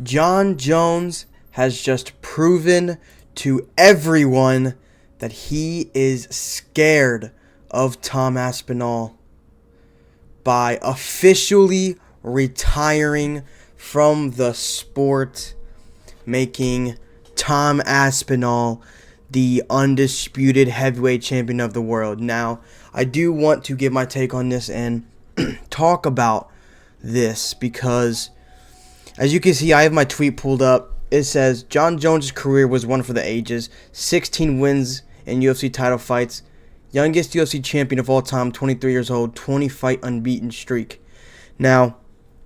John Jones has just proven to everyone that he is scared of Tom Aspinall by officially retiring from the sport, making Tom Aspinall the undisputed heavyweight champion of the world. Now, I do want to give my take on this and talk about this because, as you can see, I have my tweet pulled up. It says, John Jones' career was one for the ages. 16 wins in UFC title fights. Youngest UFC champion of all time, 23 years old, 20-fight unbeaten streak. Now,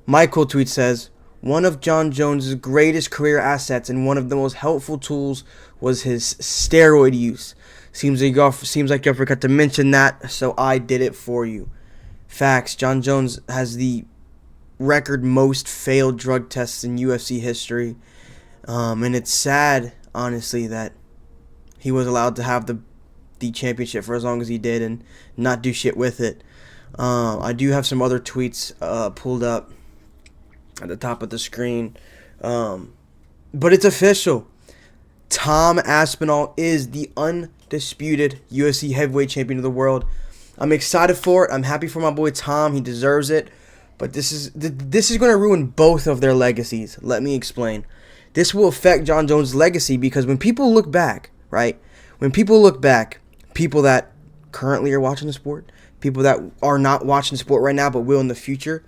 Michael tweet says, one of John Jones' greatest career assets and one of the most helpful tools was his steroid use. Seems like you forgot to mention that, so I did it for you. Facts, John Jones has the record most failed drug tests in UFC history. And it's sad, honestly, that he was allowed to have the championship for as long as he did and not do shit with it. I do have some other tweets pulled up at the top of the screen. But it's official. Tom Aspinall is the undisputed UFC heavyweight champion of the world. I'm excited for it. I'm happy for my boy Tom. He deserves it. But this is going to ruin both of their legacies. Let me explain. This will affect John Jones' legacy because when people look back, right? When people look back, people that currently are watching the sport, people that are not watching the sport right now but will in the future,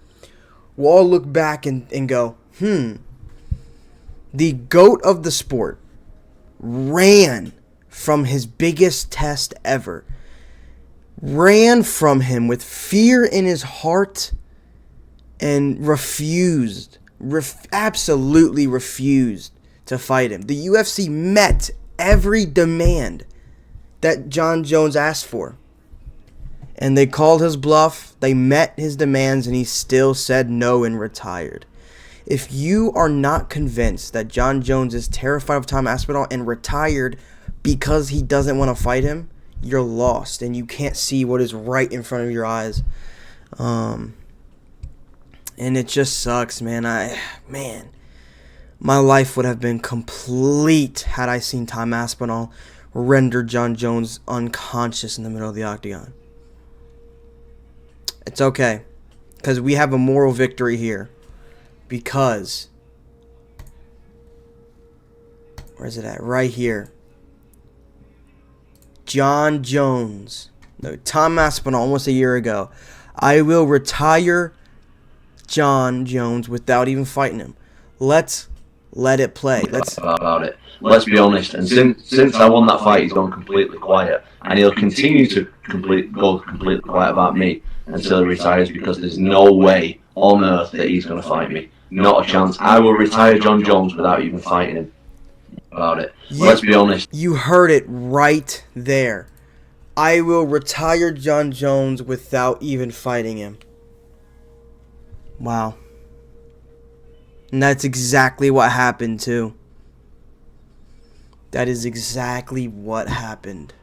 will all look back and go, the GOAT of the sport ran from his biggest test ever. Ran from him with fear in his heart and absolutely refused to fight him. The UFC met every demand that John Jones asked for. And they called his bluff, they met his demands, and he still said no and retired. If you are not convinced that John Jones is terrified of Tom Aspinall and retired because he doesn't want to fight him, you're lost and you can't see what is right in front of your eyes. And it just sucks, man. My life would have been complete had I seen Tom Aspinall render John Jones unconscious in the middle of the octagon. It's okay, because we have a moral victory here. Because, where is it at? Right here. John Jones, no, Tom Aspinall, almost a year ago. I will retire John Jones without even fighting him. Let's let it play. About it. Let's be honest. And since I won that fight, he's gone completely quiet, and he'll continue to go completely quiet about me until he retires, because there's no way on earth that he's going to fight me. Not a chance. I will retire John Jones without even fighting him. About it. Let's be honest. You heard it right there. I will retire John Jones without even fighting him. Wow. And that's exactly what happened, too. That is exactly what happened.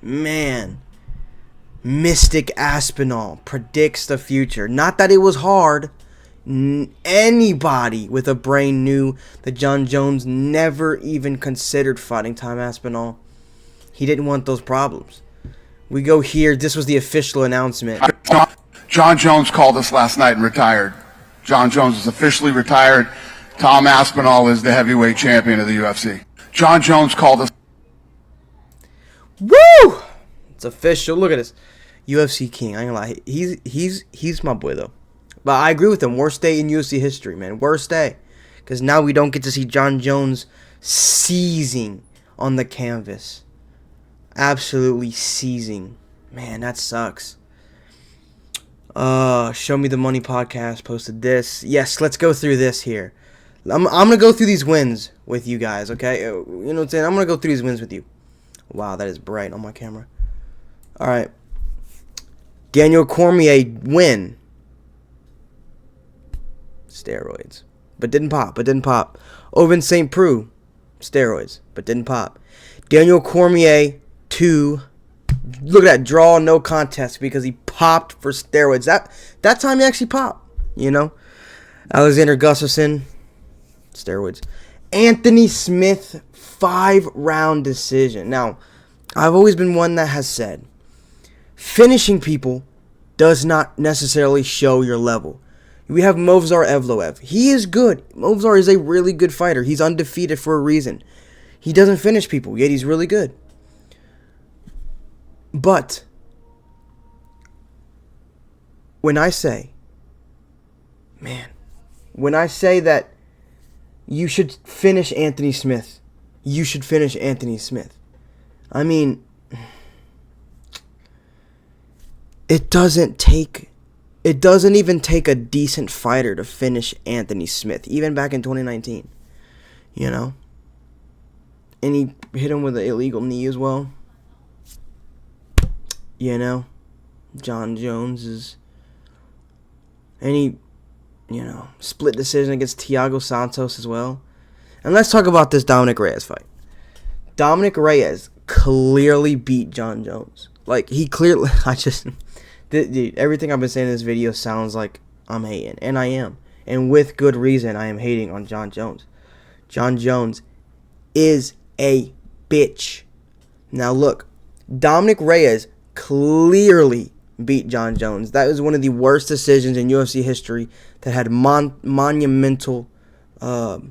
Man. Mystic Aspinall predicts the future. Not that it was hard. Anybody with a brain knew that John Jones never even considered fighting Tom Aspinall. He didn't want those problems. We go here. This was the official announcement. John Jones called us last night and retired. John Jones is officially retired. Tom Aspinall is the heavyweight champion of the UFC. John Jones called us. Woo! It's official. Look at this. UFC King. I ain't gonna lie. He's my boy, though. But I agree with him. Worst day in UFC history, man. Worst day. Because now we don't get to see John Jones seizing on the canvas. Absolutely seizing. Man, that sucks. Show Me the Money podcast posted this. Yes, let's go through this here. I'm going to go through these wins with you guys, okay? You know what I'm saying? I'm going to go through these wins with you. Wow, that is bright on my camera. All right. Daniel Cormier win. Steroids. But didn't pop. Ovince St. Preux. Steroids. But didn't pop. Daniel Cormier 2. Look at that. Draw, no contest. Because he popped for steroids. That time he actually popped. You know. Alexander Gustafsson. Steroids. Anthony Smith, 5-round decision. Now, I've always been one that has said, finishing people does not necessarily show your level. We have Movsar Evloev. He is good. Movsar is a really good fighter. He's undefeated for a reason. He doesn't finish people, yet he's really good. But when I say that you should finish Anthony Smith, you should finish Anthony Smith. I mean, it doesn't even take a decent fighter to finish Anthony Smith, even back in 2019, you know? And he hit him with an illegal knee as well. You know? John Jones is... And he, split decision against Thiago Santos as well. And let's talk about this Dominic Reyes fight. Dominic Reyes clearly beat John Jones. Like, he clearly... Dude, everything I've been saying in this video sounds like I'm hating. And I am. And with good reason, I am hating on John Jones. John Jones is a bitch. Now, look. Dominic Reyes clearly beat John Jones. That was one of the worst decisions in UFC history that had monumental, what's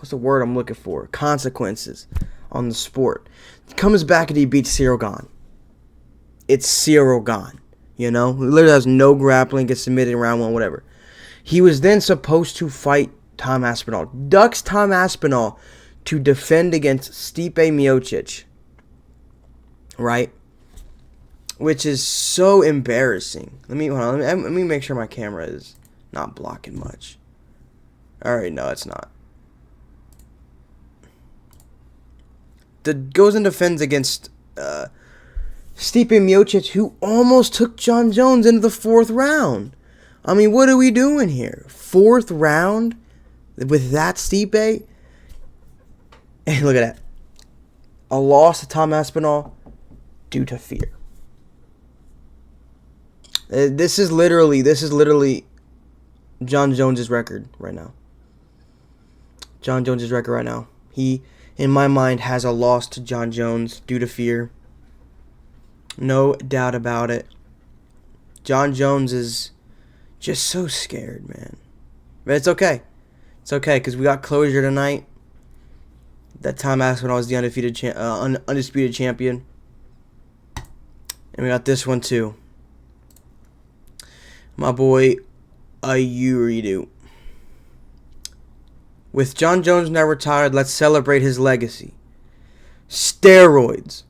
the word I'm looking for? Consequences on the sport. He comes back and he beats Cyril Gane. It's Cyril Gane, He literally has no grappling, gets submitted in round 1, whatever. He was then supposed to fight Tom Aspinall. Ducks Tom Aspinall to defend against Stipe Miocic. Right? Which is so embarrassing. Let me make sure my camera is not blocking much. Alright, no, it's not. Goes and defends against Stipe Miocic, who almost took John Jones into the 4th round. I mean, what are we doing here? 4th round with that Stipe? And look at that. A loss to Tom Aspinall due to fear. This is literally John Jones' record right now. John Jones' record right now. He, in my mind, has a loss to John Jones due to fear. No doubt about it. John Jones is just so scared, man. But it's okay. It's okay, because we got closure tonight. That Tom Aspinall is the undisputed champion. And we got this one, too. My boy, Ayuridu. With John Jones now retired, let's celebrate his legacy. Steroids.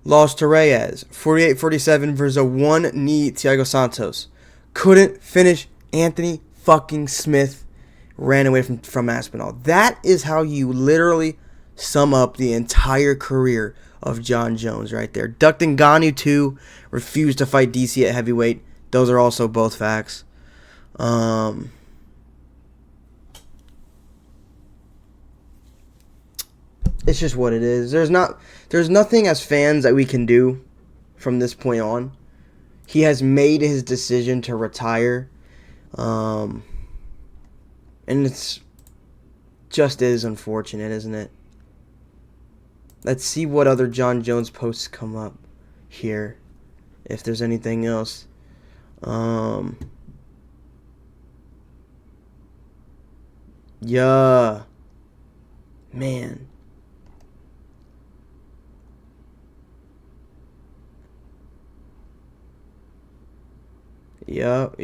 Lost to Reyes. 48-47 versus a one-knee Thiago Santos. Couldn't finish Anthony fucking Smith. Ran away from Aspinall. That is how you literally sum up the entire career of John Jones right there. Ducked Ngannou 2. Refused to fight DC at heavyweight. Those are also both facts. It's just what it is. There's nothing as fans that we can do from this point on. He has made his decision to retire. And it's just is unfortunate, isn't it? Let's see what other John Jones posts come up here. If there's anything else. Yeah. Man. Yup.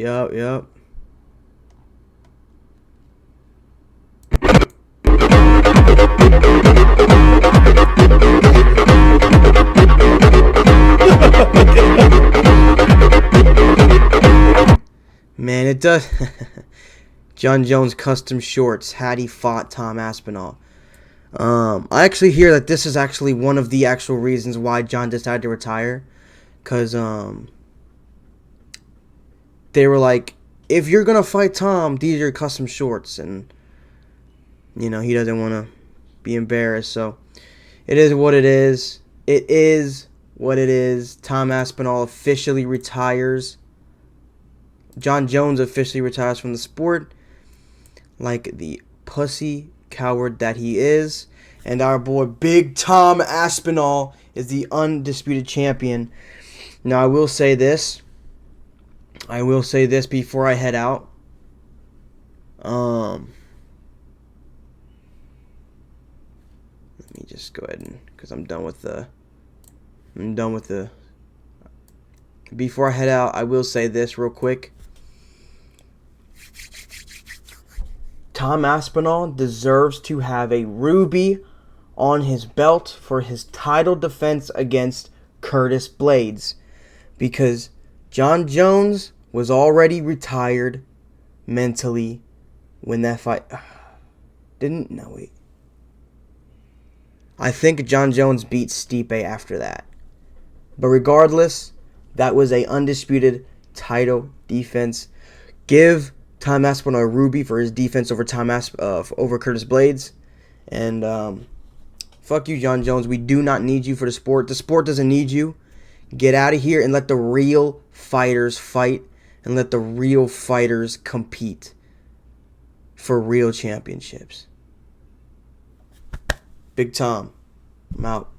Man, it does. John Jones custom shorts had he fought Tom Aspinall. I actually hear that this is actually one of the actual reasons why John decided to retire. Because they were like, if you're going to fight Tom, these are your custom shorts. And, he doesn't want to be embarrassed. So, it is what it is. It is what it is. Tom Aspinall officially retires. John Jones officially retires from the sport. like the pussy coward that he is. And our boy Big Tom Aspinall is the undisputed champion. Now, I will say this. Before I head out. Let me just go ahead and, because I'm done with the. Before I head out, I will say this real quick. Tom Aspinall deserves to have a ruby on his belt for his title defense against Curtis Blades, because John Jones was already retired mentally when that fight I think John Jones beat Stipe after that. But regardless, that was a undisputed title defense. Give Tom Aspinall a ruby for his defense over over Curtis Blades. And fuck you, John Jones. We do not need you for the sport. The sport doesn't need you. Get out of here and let the real fighters fight, and let the real fighters compete for real championships. Big Tom, I'm out.